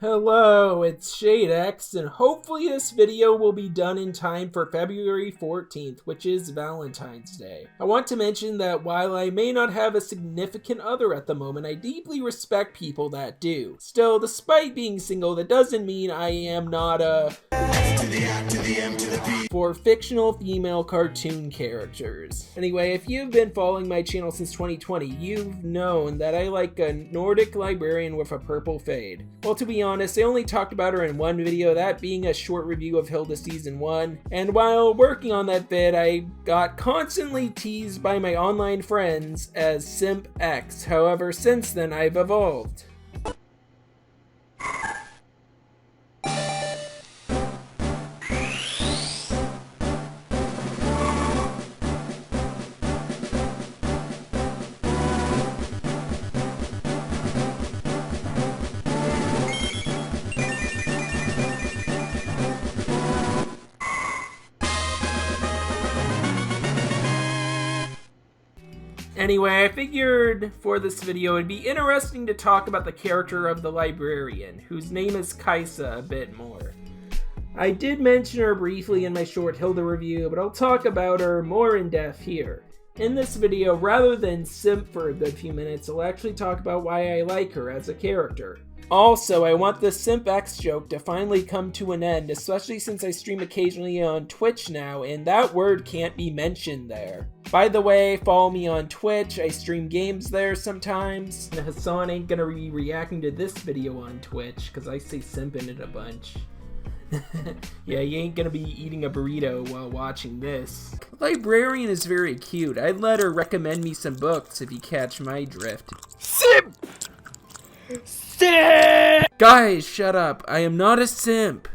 Hello, it's ShadeX, and hopefully this video will be done in time for February 14th, which is Valentine's Day. I want to mention that while I may not have a significant other at the moment, I deeply respect people that do. Still, despite being single, that doesn't mean I am not for fictional female cartoon characters. Anyway, if you've been following my channel since 2020, you've known that I like a Nordic librarian with a purple fade. Well, to be honest, I only talked about her in one video, that being a short review of Hilda Season 1, and while working on that vid, I got constantly teased by my online friends as Simp X. However, since then, I've evolved. Anyway, I figured for this video it'd be interesting to talk about the character of the Librarian, whose name is Kaisa, a bit more. I did mention her briefly in my short Hilda review, but I'll talk about her more in depth here. In this video, rather than simp for a good few minutes, I'll actually talk about why I like her as a character. Also, I want the Simp X joke to finally come to an end, especially since I stream occasionally on Twitch now, and that word can't be mentioned there. By the way, follow me on Twitch, I stream games there sometimes. And Hassan ain't gonna be reacting to this video on Twitch, cause I say simp in it a bunch. Yeah, you ain't gonna be eating a burrito while watching this. The Librarian is very cute. I'd let her recommend me some books if you catch my drift. Simp! Simp! Guys, shut up. I am not a simp.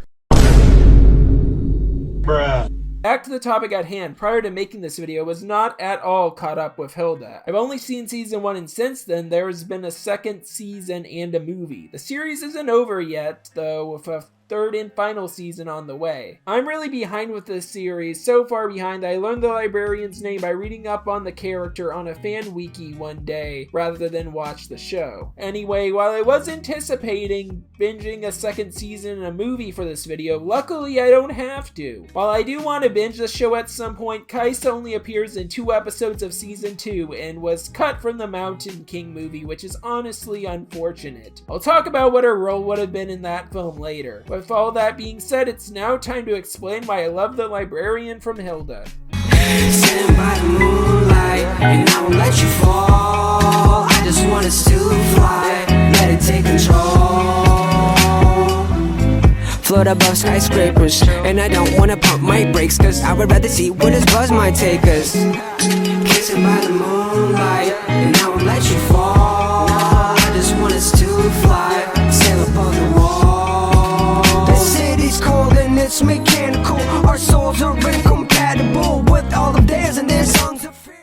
Bruh. Back to the topic at hand, prior to making this video, I was not at all caught up with Hilda. I've only seen season 1 and since then there has been a second season and a movie. The series isn't over yet, though, with a third and final season on the way. I'm really behind with this series, so far behind that I learned the Librarian's name by reading up on the character on a fan wiki one day, rather than watch the show. Anyway, while I was anticipating binging a second season and a movie for this video, luckily I don't have to. While I do want to binge the show at some point, Kaisa only appears in 2 episodes of season 2 and was cut from the Mountain King movie, which is honestly unfortunate. I'll talk about what her role would have been in that film later. With all that being said, it's now time to explain why I love the Librarian from Hilda. Sitting by the moonlight, and I won't let you fall. I just want us to fly, let it take control. Float above skyscrapers, and I don't wanna pump my brakes, cause I would rather see where this buzz might take us. Kissing by the moonlight, and I won't let you fall. I just want us to fly, sail above the wall. The city's cold and it's mechanical. Our souls are incompatible with all of theirs and their songs of fear.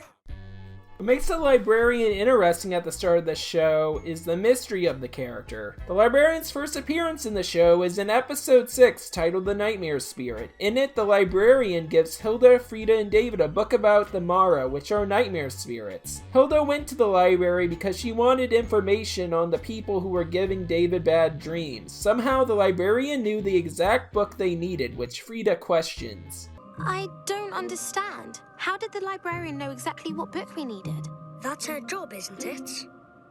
What makes the Librarian interesting at the start of the show is the mystery of the character. The Librarian's first appearance in the show is in episode 6, titled The Nightmare Spirit. In it, the Librarian gives Hilda, Frida, and David a book about the Mara, which are nightmare spirits. Hilda went to the library because she wanted information on the people who were giving David bad dreams. Somehow, the Librarian knew the exact book they needed, which Frida questions. I don't understand. How did the Librarian know exactly what book we needed? That's her job, isn't it?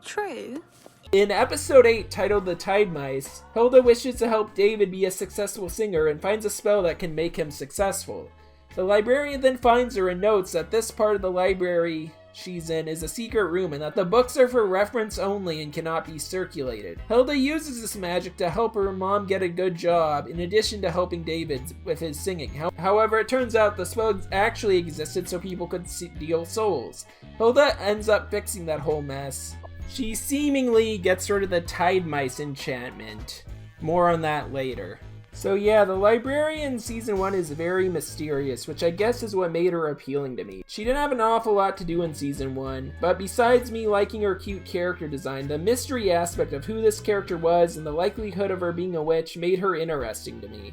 True. In episode 8, titled The Tide Mice, Hilda wishes to help David be a successful singer and finds a spell that can make him successful. The Librarian then finds her and notes that this part of the library she's in is a secret room and that the books are for reference only and cannot be circulated. Hilda uses this magic to help her mom get a good job, in addition to helping David with his singing. However, it turns out the spell actually existed so people could steal souls. Hilda ends up fixing that whole mess. She seemingly gets rid of the Tide Mice enchantment. More on that later. So yeah, the Librarian season 1 is very mysterious, which I guess is what made her appealing to me. She didn't have an awful lot to do in season 1, but besides me liking her cute character design, the mystery aspect of who this character was and the likelihood of her being a witch made her interesting to me.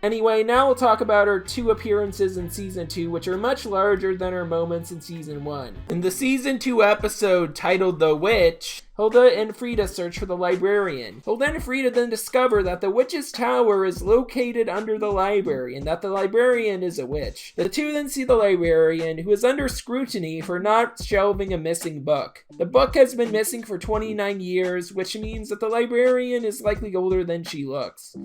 Anyway, now we'll talk about her 2 appearances in Season 2, which are much larger than her moments in Season 1. In the Season 2 episode titled The Witch, Hilda and Frida search for the librarian. Hilda and Frida then discover that the witch's tower is located under the library and that the librarian is a witch. The two then see the librarian, who is under scrutiny for not shelving a missing book. The book has been missing for 29 years, which means that the librarian is likely older than she looks.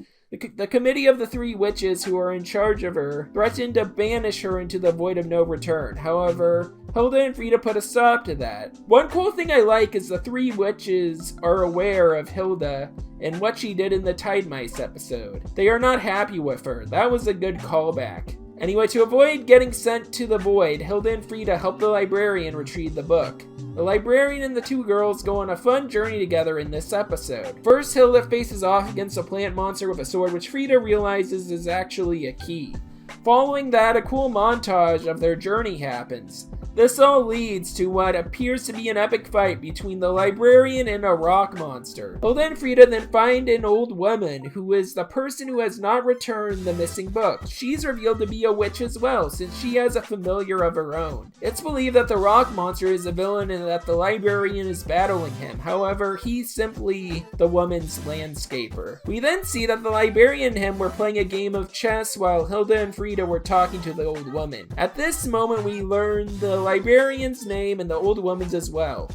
The committee of the three witches who are in charge of her threatened to banish her into the void of no return. However, Hilda and Frida put a stop to that. One cool thing I like is the three witches are aware of Hilda and what she did in the Tide Mice episode. They are not happy with her. That was a good callback. Anyway, to avoid getting sent to the void, Hilda and Frida help the librarian retrieve the book. The librarian and the two girls go on a fun journey together in this episode. First, Hilda faces off against a plant monster with a sword, which Frida realizes is actually a key. Following that, a cool montage of their journey happens. This all leads to what appears to be an epic fight between the librarian and a rock monster. Hilda and Frida then find an old woman who is the person who has not returned the missing book. She's revealed to be a witch as well, since she has a familiar of her own. It's believed that the rock monster is a villain and that the librarian is battling him. However, he's simply the woman's landscaper. We then see that the librarian and him were playing a game of chess while Hilda and Frida were talking to the old woman. At this moment, we learn the librarian's name and the old woman's as well.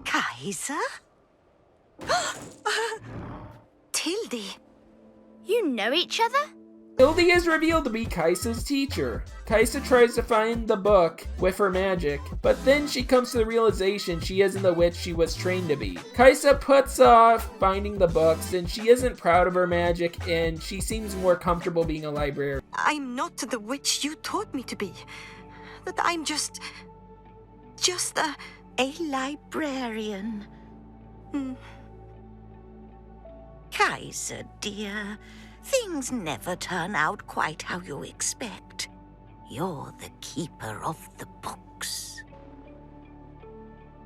Kaiser? Tildy. You know each other? Hilda is revealed to be Kaisa's teacher. Kaisa tries to find the book with her magic, but then she comes to the realization she isn't the witch she was trained to be. Kaisa puts off finding the books, and she isn't proud of her magic, and she seems more comfortable being a librarian. I'm not the witch you taught me to be. That I'm just a librarian. Kaiser, dear, things never turn out quite how you expect. You're the keeper of the books.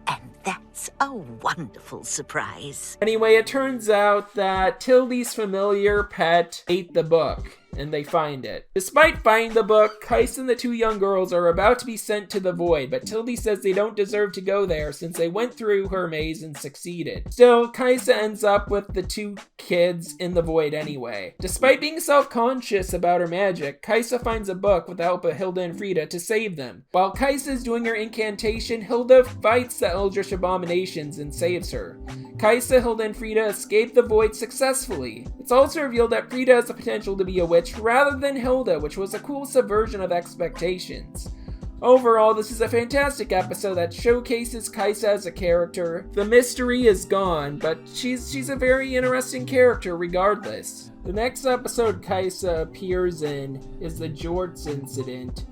And that's a wonderful surprise. Anyway, it turns out that Tildy's familiar pet ate the book, and they find it. Despite finding the book, Kaisa and the two young girls are about to be sent to the void, but Tildy says they don't deserve to go there since they went through her maze and succeeded. Still, Kaisa ends up with the two kids in the void anyway. Despite being self-conscious about her magic, Kaisa finds a book with the help of Hilda and Frida to save them. While Kaisa is doing her incantation, Hilda fights the Eldritch Abominations and saves her. Kaisa, Hilda, and Frida escape the void successfully. It's also revealed that Frida has the potential to be a witch rather than Hilda, which was a cool subversion of expectations. Overall, this is a fantastic episode that showcases Kaisa as a character. The mystery is gone, but she's a very interesting character regardless. The next episode Kaisa appears in is the Jorts incident,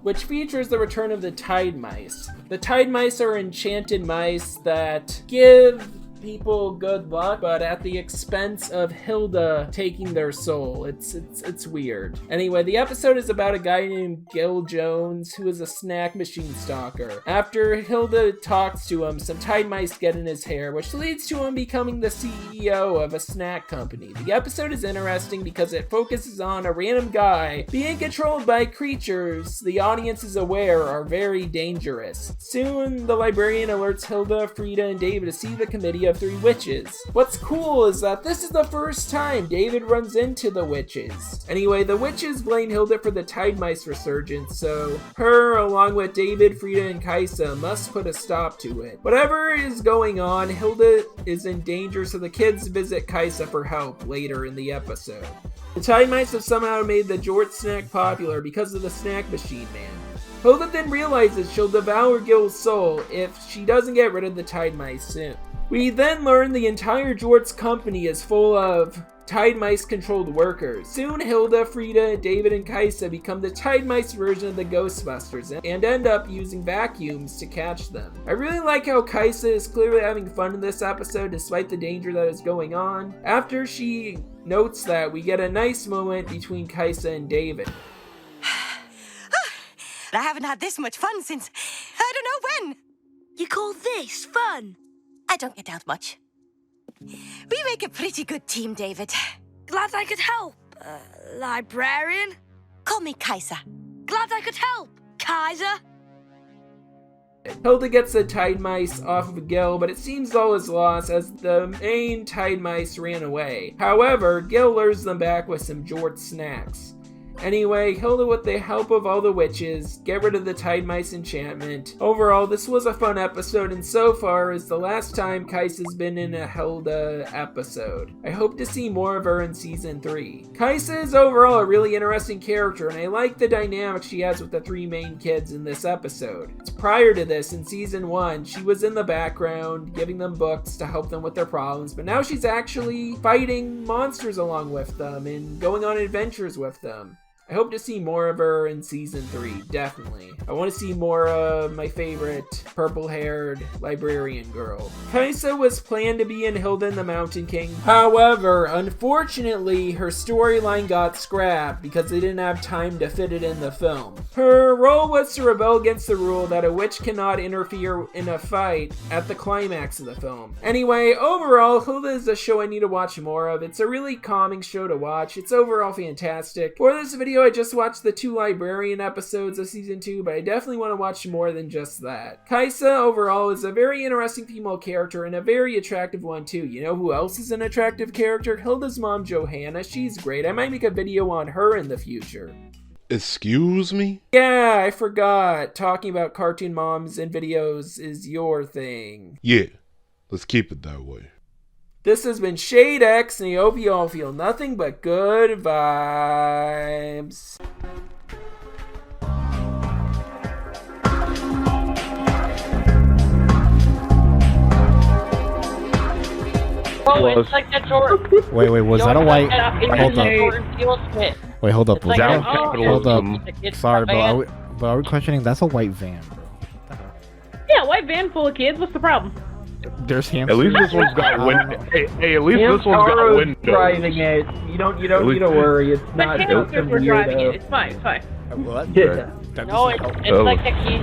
which features the return of the Tide Mice. The Tide Mice are enchanted mice that give people good luck, but at the expense of Hilda taking their soul. It's weird. Anyway, the episode is about a guy named Gil Jones who is a snack machine stalker. After Hilda talks to him, some Tide Mice get in his hair, which leads to him becoming the CEO of a snack company. The episode is interesting because it focuses on a random guy being controlled by creatures the audience is aware are very dangerous. Soon, the librarian alerts Hilda, Frida, and David to see the committee of three witches. What's cool is that this is the first time David runs into the witches. Anyway, the witches blame Hilda for the Tide Mice resurgence, so her, along with David, Frida, and Kaisa, must put a stop to it. Whatever is going on, Hilda is in danger, so the kids visit Kaisa for help later in the episode. The Tide Mice have somehow made the Jorts snack popular because of the snack machine man. Hilda then realizes she'll devour Gil's soul if she doesn't get rid of the Tide Mice soon. We then learn the entire Jorts company is full of Tide Mice-controlled workers. Soon, Hilda, Frida, David, and Kaisa become the Tide Mice version of the Ghostbusters and end up using vacuums to catch them. I really like how Kaisa is clearly having fun in this episode despite the danger that is going on. After she notes that, we get a nice moment between Kaisa and David. I haven't had this much fun since I don't know when. You call this fun? I don't get out much. We make a pretty good team, David. Glad I could help. Librarian? Call me Kaisa. Glad I could help. Kaiser? Hilda gets the Tide Mice off of Gil, but it seems all is lost as the main Tide Mice ran away. However, Gil lures them back with some Jorts snacks. Anyway, Hilda, with the help of all the witches, get rid of the Tide Mice enchantment. Overall, this was a fun episode, and so far is the last time Kaisa's been in a Hilda episode. I hope to see more of her in Season 3. Kaisa is overall a really interesting character, and I like the dynamic she has with the 3 main kids in this episode. Prior to this, in Season 1, she was in the background, giving them books to help them with their problems, but now she's actually fighting monsters along with them and going on adventures with them. I hope to see more of her in Season 3, definitely. I want to see more of my favorite purple-haired librarian girl. Kaisa was planned to be in Hilda and the Mountain King. However, unfortunately, her storyline got scrapped because they didn't have time to fit it in the film. Her role was to rebel against the rule that a witch cannot interfere in a fight at the climax of the film. Anyway, overall, Hilda is a show I need to watch more of. It's a really calming show to watch. It's overall fantastic. For this video, I just watched the 2 Librarian episodes of Season 2, but I definitely want to watch more than just that. Kaisa, overall, is a very interesting female character and a very attractive one, too. You know who else is an attractive character? Hilda's mom, Johanna. She's great. I might make a video on her in the future. Excuse me? Yeah, I forgot. Talking about cartoon moms in videos is your thing. Yeah, let's keep it that way. This has been ShadeX, and I hope you all feel nothing but good vibes. Oh, it's like that Jorts. Wait, was that a white? Hold up. Wait, hold up. Like Hold up. Sorry, but are we questioning? That's a white van, bro. Yeah, white van full of kids. What's the problem? There's hamsters. At least this one's got window. Hey, at least this one's got windows. Driving it. You don't need to worry. It's not. The hamsters were driving it. It's fine. It's fine. Well, Yeah. that No, it's like the keys.